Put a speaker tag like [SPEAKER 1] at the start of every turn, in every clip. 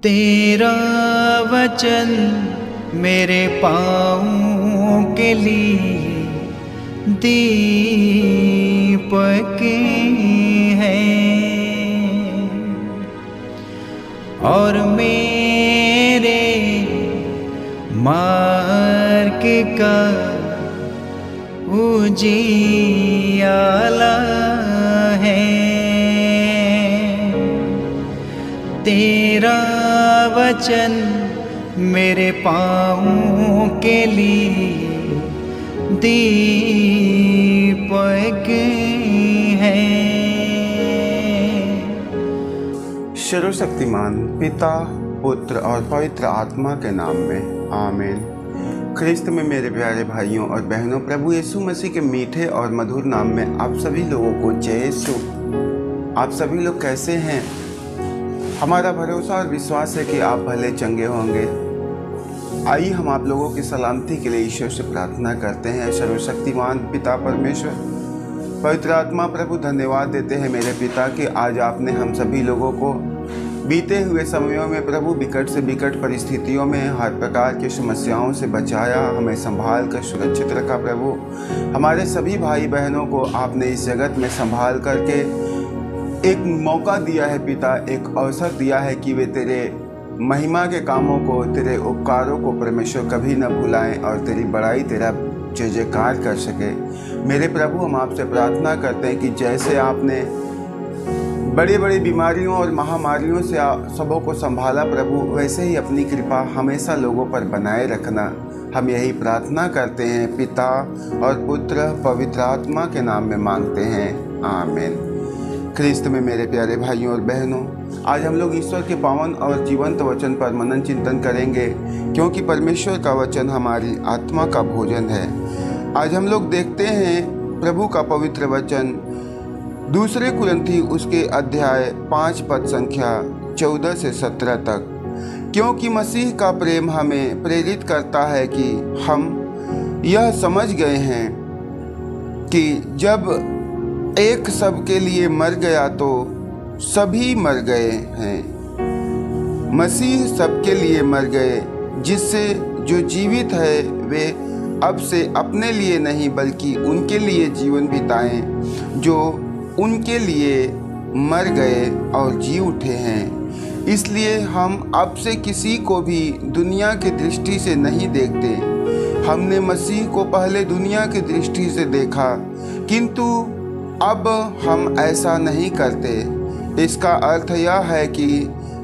[SPEAKER 1] तेरा वचन मेरे पाँव के लिए दीपक है और मेरे मार्ग का उजियाला है। तेरा वचन मेरे पाँव के लिए दीपक है।
[SPEAKER 2] सर्वशक्तिमान पिता, पुत्र और पवित्र आत्मा के नाम में आमीन। ख्रिस्त में मेरे प्यारे भाइयों और बहनों, प्रभु यीशु मसीह के मीठे और मधुर नाम में आप सभी लोगों को जय यीशु। आप सभी लोग कैसे हैं? हमारा भरोसा और विश्वास है कि आप भले चंगे होंगे। आइए हम आप लोगों की सलामती के लिए ईश्वर से प्रार्थना करते हैं। सर्वशक्तिमान पिता परमेश्वर, पवित्र आत्मा प्रभु, धन्यवाद देते हैं मेरे पिता कि आज आपने हम सभी लोगों को बीते हुए समयों में प्रभु विकट से विकट परिस्थितियों में हर प्रकार की समस्याओं से बचाया, हमें संभाल कर सुरक्षित रखा। प्रभु, हमारे सभी भाई बहनों को आपने इस जगत में संभाल करके एक मौका दिया है पिता, एक अवसर दिया है कि वे तेरे महिमा के कामों को, तेरे उपकारों को परमेश्वर कभी न भुलाएं और तेरी बड़ाई, तेरा जय जयकार कर सके। मेरे प्रभु, हम आपसे प्रार्थना करते हैं कि जैसे आपने बड़ी बड़ी बीमारियों और महामारियों से सबों को संभाला प्रभु, वैसे ही अपनी कृपा हमेशा लोगों पर बनाए रखना। हम यही प्रार्थना करते हैं पिता और पुत्र पवित्र आत्मा के नाम में मांगते हैं, आमीन। ख्रिस्त में मेरे प्यारे भाइयों और बहनों, आज हम लोग ईश्वर के पावन और जीवंत वचन पर मनन चिंतन करेंगे, क्योंकि परमेश्वर का वचन हमारी आत्मा का भोजन है। आज हम लोग देखते हैं प्रभु का पवित्र वचन, दूसरे कुरिन्थी उसके अध्याय 5 पद संख्या 14 से 17 तक। क्योंकि मसीह का प्रेम हमें प्रेरित करता है कि हम यह समझ गए हैं कि जब एक सबके लिए मर गया तो सभी मर गए हैं। मसीह सबके लिए मर गए, जिससे जो जीवित है वे अब से अपने लिए नहीं बल्कि उनके लिए जीवन बिताएं जो उनके लिए मर गए और जी उठे हैं। इसलिए हम अब से किसी को भी दुनिया की दृष्टि से नहीं देखते। हमने मसीह को पहले दुनिया की दृष्टि से देखा, किंतु अब हम ऐसा नहीं करते। इसका अर्थ यह है कि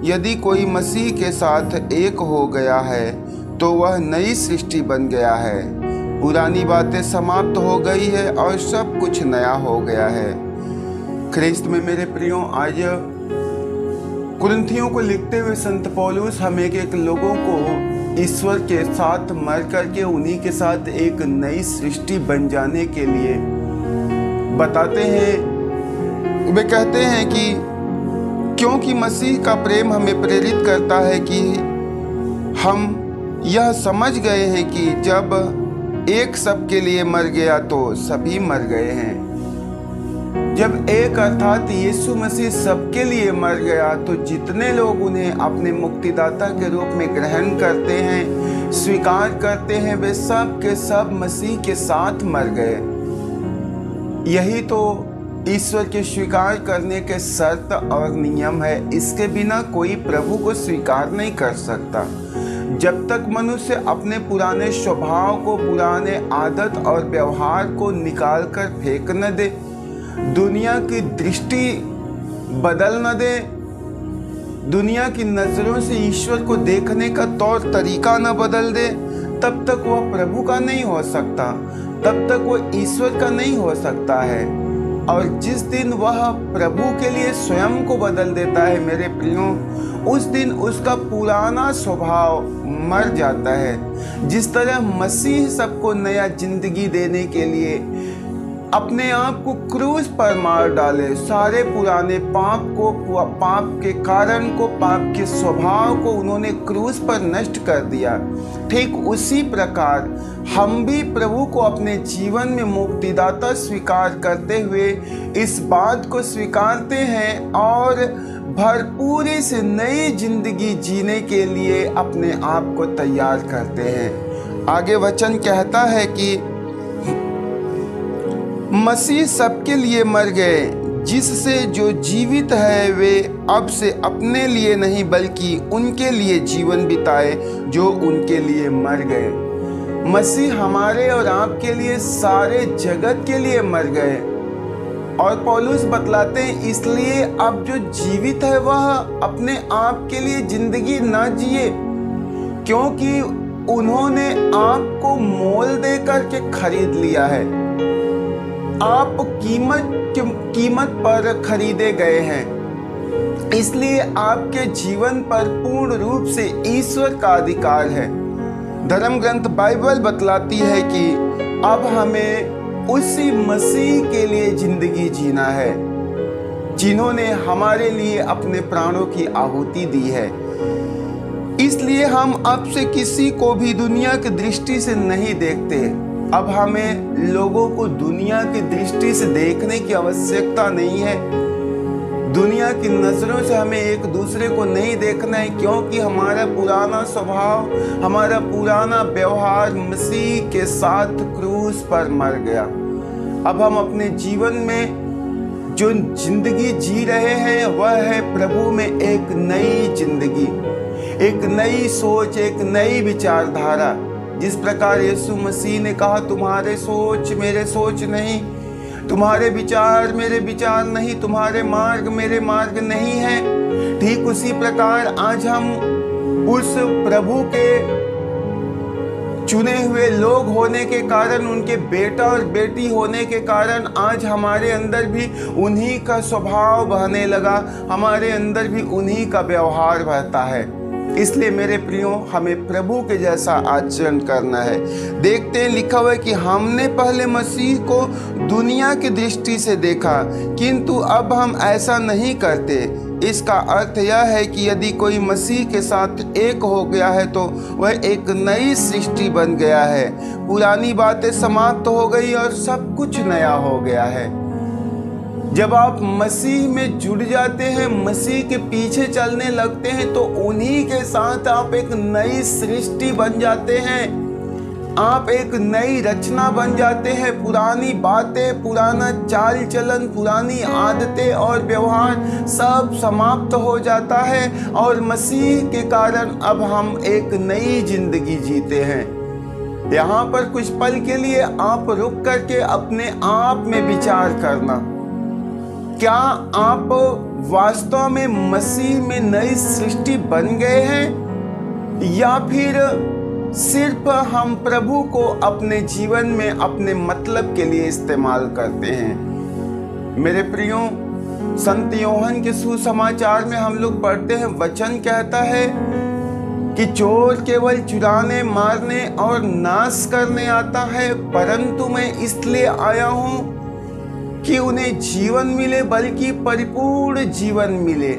[SPEAKER 2] यदि कोई मसीह के साथ एक हो गया है तो वह नई सृष्टि बन गया है। पुरानी बातें समाप्त हो गई है और सब कुछ नया हो गया है। ख्रिस्त में मेरे प्रियो, आज कुरिन्थियों को लिखते हुए संत पौलुस हमें एक लोगों को ईश्वर के साथ मर करके उन्हीं के साथ एक नई सृष्टि बन जाने के लिए बताते हैं। वे कहते हैं कि क्योंकि मसीह का प्रेम हमें प्रेरित करता है कि हम यह समझ गए हैं कि जब एक सबके लिए मर गया तो सभी मर गए हैं। जब एक अर्थात यीशु मसीह सबके लिए मर गया तो जितने लोग उन्हें अपने मुक्तिदाता के रूप में ग्रहण करते हैं, स्वीकार करते हैं, वे सब के सब मसीह के साथ मर गए। यही तो ईश्वर के स्वीकार करने के शर्त और नियम है। इसके बिना कोई प्रभु को स्वीकार नहीं कर सकता। जब तक मनुष्य अपने पुराने स्वभाव को, पुराने आदत और व्यवहार को निकाल कर फेंक न दे, दुनिया की दृष्टि बदल न दे, दुनिया की नजरों से ईश्वर को देखने का तौर तरीका न बदल दे, तब तक वह प्रभु का नहीं हो सकता, तब तक वह ईश्वर का नहीं हो सकता है। और जिस दिन वह प्रभु के लिए स्वयं को बदल देता है मेरे प्रियो, उस दिन उसका पुराना स्वभाव मर जाता है। जिस तरह मसीह सबको नया जिंदगी देने के लिए अपने आप को क्रूस पर मार डाले, सारे पुराने पाप को, पाप के कारण को, पाप के स्वभाव को उन्होंने क्रूस पर नष्ट कर दिया, ठीक उसी प्रकार हम भी प्रभु को अपने जीवन में मुक्तिदाता स्वीकार करते हुए इस बात को स्वीकारते हैं और भरपूरी से नई जिंदगी जीने के लिए अपने आप को तैयार करते हैं। आगे वचन कहता है कि मसीह सबके लिए मर गए, जिससे जो जीवित है वे अब से अपने लिए नहीं बल्कि उनके लिए जीवन बिताए जो उनके लिए मर गए। मसीह हमारे और आपके लिए, सारे जगत के लिए मर गए। और पौलुस बतलाते हैं इसलिए अब जो जीवित है वह अपने आप के लिए जिंदगी ना जिए, क्योंकि उन्होंने आपको मोल दे करके खरीद लिया है। आप कीमत पर खरीदे गए हैं, इसलिए आपके जीवन पर पूर्ण रूप से ईश्वर का अधिकार है। धर्म ग्रंथ बाइबल बतलाती है कि अब हमें उसी मसीह के लिए जिंदगी जीना है जिन्होंने हमारे लिए अपने प्राणों की आहुति दी है। इसलिए हम अब से किसी को भी दुनिया की दृष्टि से नहीं देखते। अब हमें लोगों को दुनिया की दृष्टि से देखने की आवश्यकता नहीं है। दुनिया की नजरों से हमें एक दूसरे को नहीं देखना है, क्योंकि हमारा पुराना स्वभाव, हमारा पुराना व्यवहार मसीह के साथ क्रूस पर मर गया। अब हम अपने जीवन में जो जिंदगी जी रहे हैं वह है प्रभु में एक नई जिंदगी, एक नई सोच, एक नई विचारधारा। जिस प्रकार यीशु मसीह ने कहा, तुम्हारे सोच मेरे सोच नहीं, तुम्हारे विचार मेरे विचार नहीं, तुम्हारे मार्ग मेरे मार्ग नहीं है। ठीक उसी प्रकार आज हम उस प्रभु के चुने हुए लोग होने के कारण, उनके बेटा और बेटी होने के कारण आज हमारे अंदर भी उन्हीं का स्वभाव बहने लगा, हमारे अंदर भी उन्हीं का व्यवहार बहता है। इसलिए मेरे प्रियो, हमें प्रभु के जैसा आचरण करना है। देखते हैं, लिखा हुआ है कि हमने पहले मसीह को दुनिया की दृष्टि से देखा, किंतु अब हम ऐसा नहीं करते। इसका अर्थ यह है कि यदि कोई मसीह के साथ एक हो गया है तो वह एक नई सृष्टि बन गया है। पुरानी बातें समाप्त हो गई और सब कुछ नया हो गया है। जब आप मसीह में जुड़ जाते हैं, मसीह के पीछे चलने लगते हैं, तो उन्हीं के साथ आप एक नई सृष्टि बन जाते हैं, आप एक नई रचना बन जाते हैं। पुरानी बातें, पुराना चाल चलन, पुरानी आदतें और व्यवहार सब समाप्त हो जाता है और मसीह के कारण अब हम एक नई जिंदगी जीते हैं। यहाँ पर कुछ पल के लिए आप रुक करके अपने आप में विचार करना, क्या आप वास्तव में मसीह में नई सृष्टि बन गए हैं, या फिर सिर्फ हम प्रभु को अपने जीवन में अपने मतलब के लिए इस्तेमाल करते हैं। मेरे प्रियो, संत यूहन्ना के सुसमाचार में हम लोग पढ़ते हैं, वचन कहता है कि चोर केवल चुराने, मारने और नाश करने आता है, परंतु मैं इसलिए आया हूँ कि उन्हें जीवन मिले, बल्कि परिपूर्ण जीवन मिले।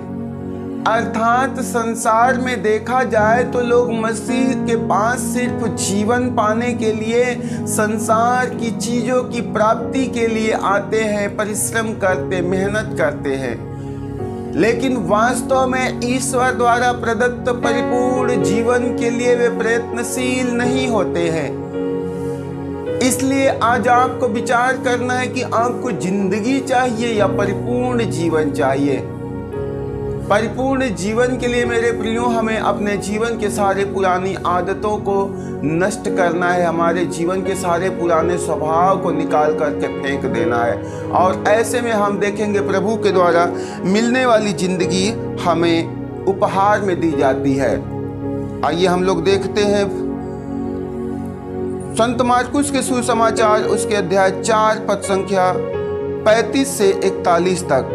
[SPEAKER 2] अर्थात संसार में देखा जाए तो लोग मसीह के पास सिर्फ जीवन पाने के लिए, संसार की चीजों की प्राप्ति के लिए आते हैं, परिश्रम करते, मेहनत करते हैं, लेकिन वास्तव में ईश्वर द्वारा प्रदत्त परिपूर्ण जीवन के लिए वे प्रयत्नशील नहीं होते हैं। इसलिए आज आपको विचार करना है कि आपको जिंदगी चाहिए या परिपूर्ण जीवन चाहिए। परिपूर्ण जीवन के लिए मेरे प्रियो, हमें अपने जीवन के सारे पुरानी आदतों को नष्ट करना है, हमारे जीवन के सारे पुराने स्वभाव को निकाल करके फेंक देना है, और ऐसे में हम देखेंगे प्रभु के द्वारा मिलने वाली जिंदगी हमें उपहार में दी जाती है। आइए हम लोग देखते हैं संत मार्कुस के सुसमाचार, उसके अध्याय 4 पद संख्या 35 से 41 तक।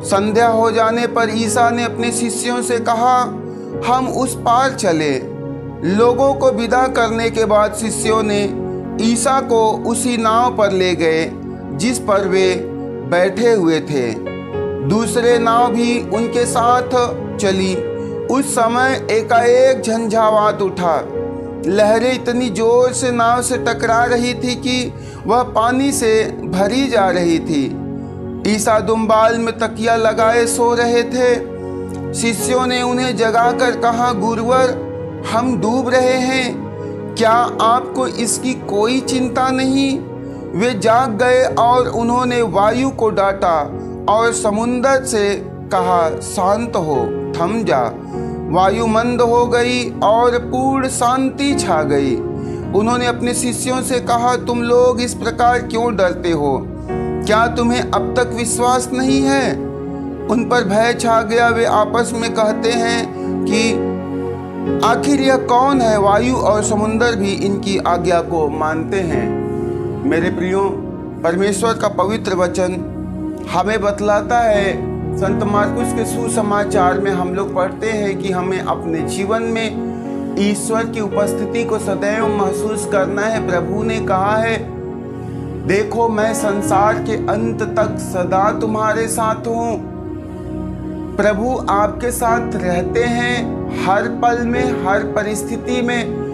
[SPEAKER 2] संध्या हो जाने पर ईसा ने अपने शिष्यों से कहा, हम उस पार चले। लोगों को विदा करने के बाद शिष्यों ने ईसा को उसी नाव पर ले गए जिस पर वे बैठे हुए थे। दूसरे नाव भी उनके साथ चली। उस समय एकाएक झंझावात उठा। लहरें इतनी जोर से नाव से टकरा रही थी कि वह पानी से भरी जा रही थी। ईसा दुम्बाल में तकिया लगाए सो रहे थे। शिष्यों ने उन्हें जगाकर कहा, गुरुवर, हम डूब रहे हैं, क्या आपको इसकी कोई चिंता नहीं? वे जाग गए और उन्होंने वायु को डांटा और समुद्र से कहा, शांत हो, थम जा। वायु मंद हो गई और पूर्ण शांति छा गई। उन्होंने अपने शिष्यों से कहा, तुम लोग इस प्रकार क्यों डरते हो? क्या तुम्हें अब तक विश्वास नहीं है? उन पर भय छा गया। वे आपस में कहते हैं कि आखिर यह कौन है? वायु और समुद्र भी इनकी आज्ञा को मानते हैं। मेरे प्रियो, परमेश्वर का पवित्र वचन हमें बतलाता है, संत मार्कुस के सुसमाचार में हम लोग पढ़ते हैं कि हमें अपने जीवन में ईश्वर की उपस्थिति को सदैव महसूस करना है। प्रभु ने कहा है, देखो मैं संसार के अंत तक सदा तुम्हारे साथ हूँ। प्रभु आपके साथ रहते हैं हर पल में, हर परिस्थिति में।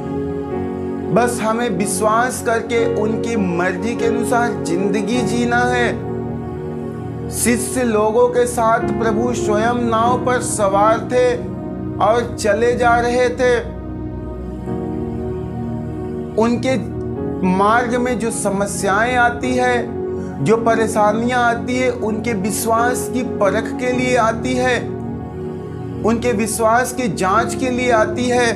[SPEAKER 2] बस हमें विश्वास करके उनकी मर्जी के अनुसार जिंदगी जीना है। शिष्य लोगों के साथ प्रभु स्वयं नाव पर सवार थे और चले जा रहे थे। उनके मार्ग में जो समस्याएं आती है, जो परेशानियां आती है, उनके विश्वास की परख के लिए आती है, उनके विश्वास की जांच के लिए आती है।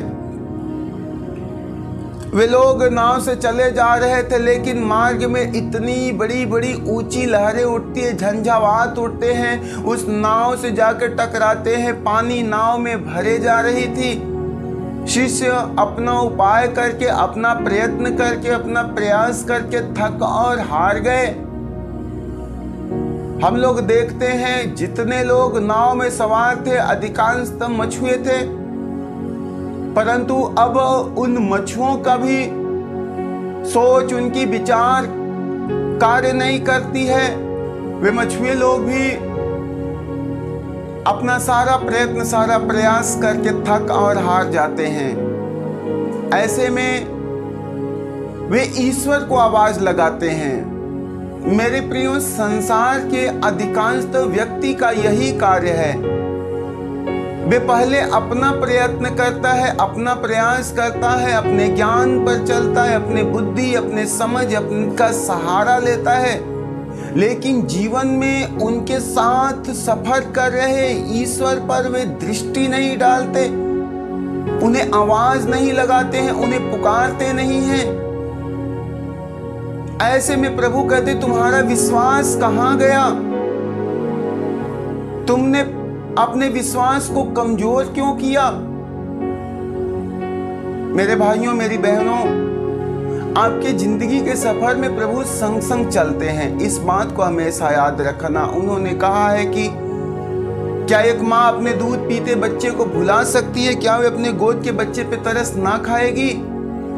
[SPEAKER 2] वे लोग नाव से चले जा रहे थे, लेकिन मार्ग में इतनी बड़ी बड़ी ऊंची लहरें उठती है, झंझावात उठते हैं, उस नाव से जाकर टकराते हैं। पानी नाव में भरे जा रही थी। शिष्य अपना उपाय करके, अपना प्रयत्न करके, अपना प्रयास करके थक और हार गए। हम लोग देखते हैं जितने लोग नाव में सवार थे अधिकांशतः मछुए थे, परंतु अब उन मछुओं का भी सोच, उनकी विचार कार्य नहीं करती है। वे मछुए लोग भी अपना सारा प्रयत्न, सारा प्रयास करके थक और हार जाते हैं। ऐसे में वे ईश्वर को आवाज लगाते हैं। मेरे प्रियो, संसार के अधिकांश व्यक्ति का यही कार्य है। वे पहले अपना प्रयत्न करता है, अपना प्रयास करता है, अपने ज्ञान पर चलता है, अपने बुद्धि, अपने समझ, का सहारा लेता है, लेकिन जीवन में उनके साथ सफर कर रहे ईश्वर पर वे दृष्टि नहीं डालते, उन्हें आवाज नहीं लगाते हैं, उन्हें पुकारते नहीं हैं। ऐसे में प्रभु कहते, तुम्हारा विश्वास कहां गया? तुमने अपने विश्वास को कमजोर क्यों किया? मेरे भाइयों, मेरी बहनों, आपके जिंदगी के सफर में प्रभु संग संग चलते हैं, इस बात को हमेशा याद रखना। उन्होंने कहा है कि क्या एक माँ अपने दूध पीते बच्चे को भुला सकती है? क्या वे अपने गोद के बच्चे पे तरस ना खाएगी?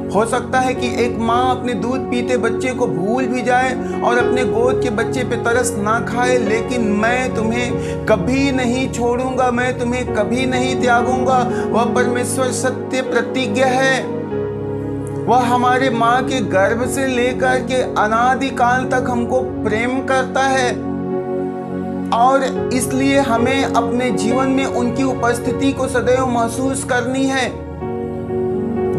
[SPEAKER 2] हो सकता है कि एक माँ अपने दूध पीते बच्चे को भूल भी जाए और अपने गोद के बच्चे पे तरस ना खाए, लेकिन मैं तुम्हें कभी नहीं छोड़ूंगा, मैं तुम्हें कभी नहीं त्यागूंगा। वह परमेश्वर सत्य प्रतिज्ञा है। वह हमारे माँ के गर्भ से लेकर के अनादि काल तक हमको प्रेम करता है, और इसलिए हमें अपने जीवन में उनकी उपस्थिति को सदैव महसूस करनी है।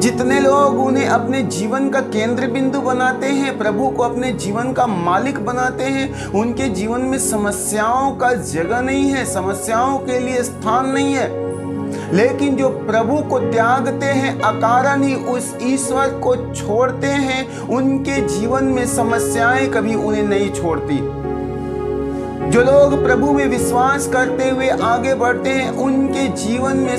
[SPEAKER 2] जितने लोग उन्हें अपने जीवन का केंद्र बिंदु बनाते हैं, प्रभु को अपने जीवन का मालिक बनाते हैं, उनके जीवन में समस्याओं का जगह नहीं है, समस्याओं के लिए स्थान नहीं है। लेकिन जो प्रभु को त्यागते हैं, अकारण ही उस ईश्वर को छोड़ते हैं, उनके जीवन में समस्याएं कभी उन्हें नहीं छोड़ती। जो लोग प्रभु में विश्वास करते हुए आगे बढ़ते हैं, उनके जीवन में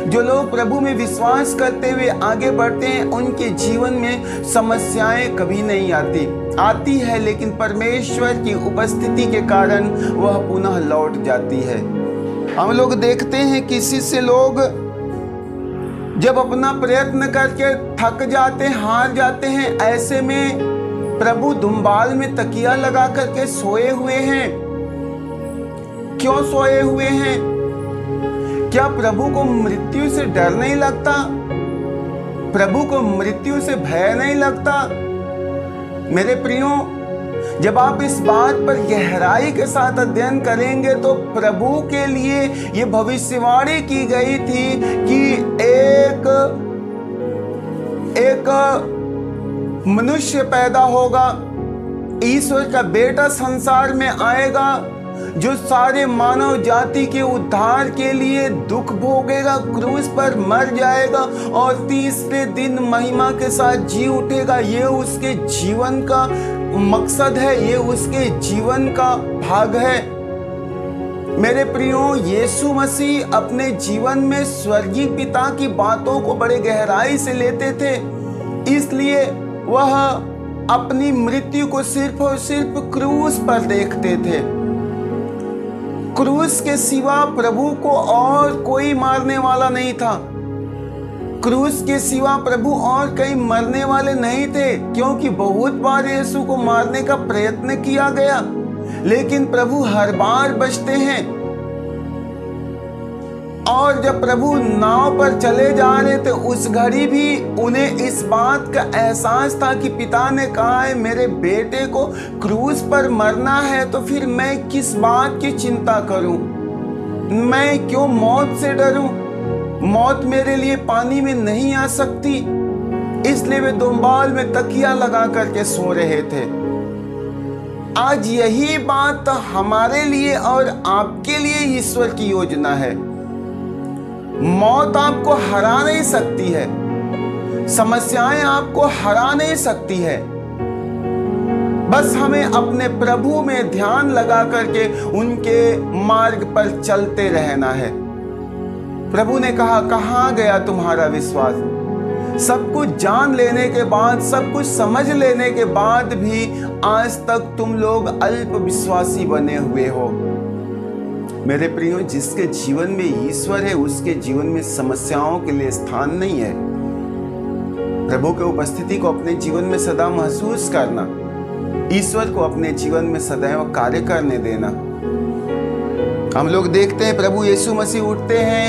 [SPEAKER 2] जो लोग प्रभु में विश्वास करते हुए आगे बढ़ते हैं, उनके जीवन में समस्याएं कभी नहीं आती है, लेकिन परमेश्वर की उपस्थिति के कारण वह पुनः लौट जाती है। हम लोग देखते हैं किसी से लोग जब अपना प्रयत्न करके थक जाते, हार जाते हैं, ऐसे में प्रभु दुम्बाल में तकिया लगा करके सोए हुए हैं। क्यों सोए हुए हैं? क्या प्रभु को मृत्यु से डर नहीं लगता? प्रभु को मृत्यु से भय नहीं लगता? मेरे प्रियो, जब आप इस बात पर गहराई के साथ अध्ययन करेंगे तो प्रभु के लिए ये भविष्यवाणी की गई थी कि एक मनुष्य पैदा होगा, ईश्वर का बेटा संसार में आएगा, जो सारे मानव जाति के उद्धार के लिए दुख भोगेगा, क्रूस पर मर जाएगा और तीसरे दिन महिमा के साथ जी उठेगा। ये उसके जीवन का मकसद है, ये उसके जीवन का भाग है। मेरे प्रियो, यीशु मसीह अपने जीवन में स्वर्गीय पिता की बातों को बड़े गहराई से लेते थे, इसलिए वह अपनी मृत्यु को सिर्फ और सिर्फ क्रूस पर देखते थे। क्रूस के सिवा प्रभु को और कोई मारने वाला नहीं था। क्रूस के सिवा प्रभु और कहीं मरने वाले नहीं थे, क्योंकि बहुत बार यीशु को मारने का प्रयत्न किया गया, लेकिन प्रभु हर बार बचते हैं। और जब प्रभु नाव पर चले जा रहे थे, उस घड़ी भी उन्हें इस बात का एहसास था कि पिता ने कहा है मेरे बेटे को क्रूस पर मरना है, तो फिर मैं किस बात की चिंता करूं, मैं क्यों मौत से डरूं, मौत मेरे लिए पानी में नहीं आ सकती। इसलिए वे दोंबाल में तकिया लगा करके सो रहे थे। आज यही बात हमारे लिए और आपके लिए ईश्वर की योजना है। मौत आपको हरा नहीं सकती है, समस्याएं आपको हरा नहीं सकती है। बस हमें अपने प्रभु में ध्यान लगा करके उनके मार्ग पर चलते रहना है। प्रभु ने कहा, कहाँ गया तुम्हारा विश्वास? सब कुछ जान लेने के बाद, सब कुछ समझ लेने के बाद भी आज तक तुम लोग अल्प विश्वासी बने हुए हो। मेरे प्रियो, जिसके जीवन में ईश्वर है उसके जीवन में समस्याओं के लिए स्थान नहीं है। प्रभु के उपस्थिति को अपने जीवन में सदा महसूस करना, ईश्वर को अपने जीवन में सदैव कार्य करने देना। हम लोग देखते हैं प्रभु यीशु मसीह उठते हैं,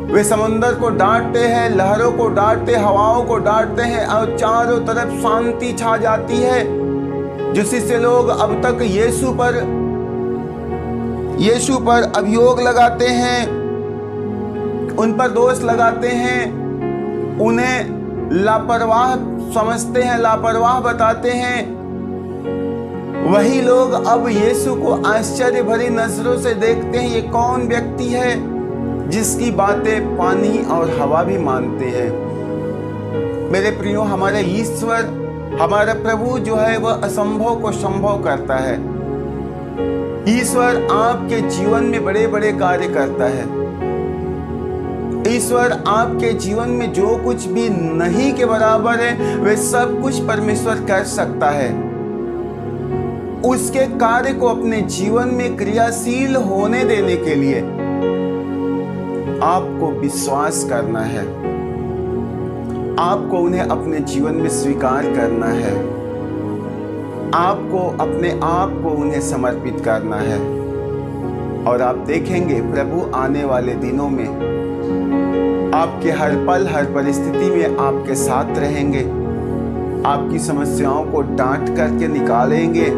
[SPEAKER 2] वे समुंदर को डांटते हैं, लहरों को डांटते, हवाओं को डांटते हैं और चारों तरफ शांति छा जाती है। जो शिष्य लोग अब तक यीशु पर अभियोग लगाते हैं, उन पर दोष लगाते हैं, उन्हें लापरवाह समझते हैं, लापरवाह बताते हैं, वही लोग अब यीशु को आश्चर्य भरी नजरों से देखते हैं। ये कौन व्यक्ति है जिसकी बातें पानी और हवा भी मानते हैं? मेरे प्रियो, हमारे ईश्वर, हमारा प्रभु जो है वह असंभव को संभव करता है। ईश्वर आपके जीवन में बड़े बड़े कार्य करता है। ईश्वर आपके जीवन में जो कुछ भी नहीं के बराबर है, वह सब कुछ परमेश्वर कर सकता है। उसके कार्य को अपने जीवन में क्रियाशील होने देने के लिए आपको विश्वास करना है, आपको उन्हें अपने जीवन में स्वीकार करना है, आपको अपने आप को उन्हें समर्पित करना है। और आप देखेंगे प्रभु आने वाले दिनों में आपके हर पल, हर परिस्थिति में आपके साथ रहेंगे, आपकी समस्याओं को डांट करके निकालेंगे।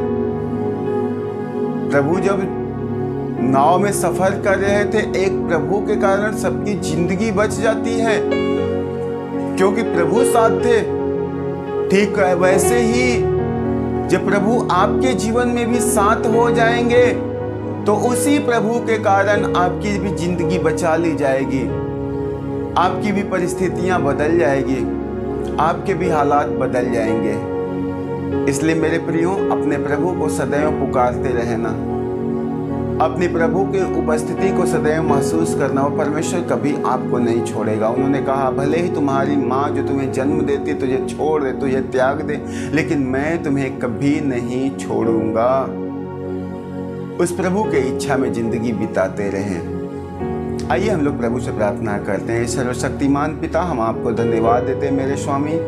[SPEAKER 2] प्रभु जब नाव में सफर कर रहे थे, एक प्रभु के कारण सबकी जिंदगी बच जाती है, क्योंकि प्रभु साथ थे। ठीक है, वैसे ही जब प्रभु आपके जीवन में भी साथ हो जाएंगे, तो उसी प्रभु के कारण आपकी भी जिंदगी बचा ली जाएगी, आपकी भी परिस्थितियां बदल जाएगी, आपके भी हालात बदल जाएंगे। इसलिए मेरे प्रियो, अपने प्रभु को सदैव पुकारते रहना, अपने प्रभु के उपस्थिति को सदैव महसूस करना। और परमेश्वर कभी आपको नहीं छोड़ेगा। उन्होंने कहा, भले ही तुम्हारी माँ जो तुम्हें जन्म देती तुझे छोड़ दे, तुझे त्याग दे, लेकिन मैं तुम्हें कभी नहीं छोड़ूंगा। उस प्रभु के इच्छा में जिंदगी बिताते रहें। आइए हम लोग प्रभु से प्रार्थना करते हैं। सर्वशक्तिमान पिता, हम आपको धन्यवाद देते हैं मेरे स्वामी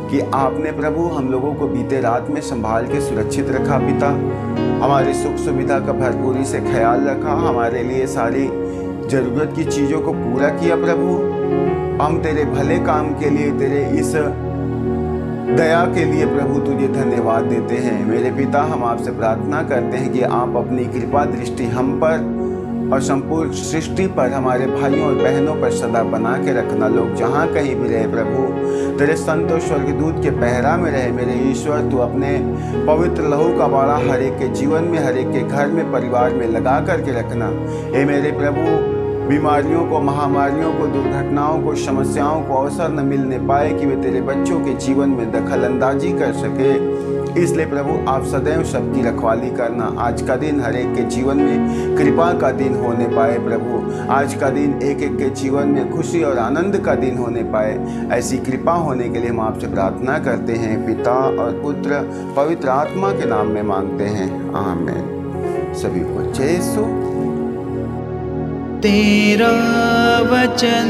[SPEAKER 2] कि आपने प्रभु हम लोगों को बीते रात में संभाल के सुरक्षित रखा। पिता, हमारी सुख सुविधा का भरपूरी से ख्याल रखा, हमारे लिए सारी जरूरत की चीज़ों को पूरा किया। प्रभु, हम तेरे भले काम के लिए, तेरे इस दया के लिए प्रभु तुझे धन्यवाद देते हैं। मेरे पिता, हम आपसे प्रार्थना करते हैं कि आप अपनी कृपा दृष्टि हम पर और संपूर्ण सृष्टि पर, हमारे भाइयों और बहनों पर सदा बना के रखना। लोग जहाँ कहीं भी रहे प्रभु, तेरे संतों स्वर्गदूत के पहरा में रहे। मेरे ईश्वर, तू अपने पवित्र लहू का बाड़ा हर एक के जीवन में, हर एक के घर में, परिवार में लगा करके रखना। हे मेरे प्रभु, बीमारियों को, महामारियों को, दुर्घटनाओं को, समस्याओं को अवसर न मिलने पाए कि वे तेरे बच्चों के जीवन में दखल अंदाजी कर सके। इसलिए प्रभु, आप सदैव सबकी रखवाली करना। आज का दिन हर एक के जीवन में कृपा का दिन होने पाए प्रभु। आज का दिन एक एक के जीवन में खुशी और आनंद का दिन होने पाए। ऐसी कृपा होने के लिए हम आपसे प्रार्थना करते हैं। पिता और पुत्र पवित्र आत्मा के नाम में मांगते हैं, आमीन। सभी को जय यीशु।
[SPEAKER 1] तेरा वचन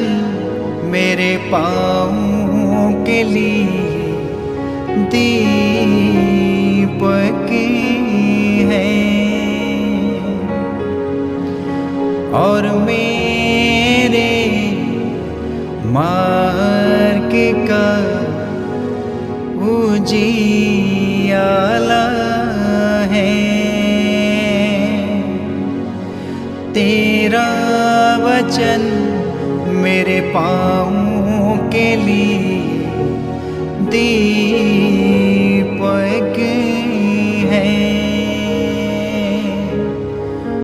[SPEAKER 1] मेरे पाँवों के लिए दीपक है और मेरे मार्ग का उजियाला है। तेरा वचन मेरे पाँवों के लिए दीपक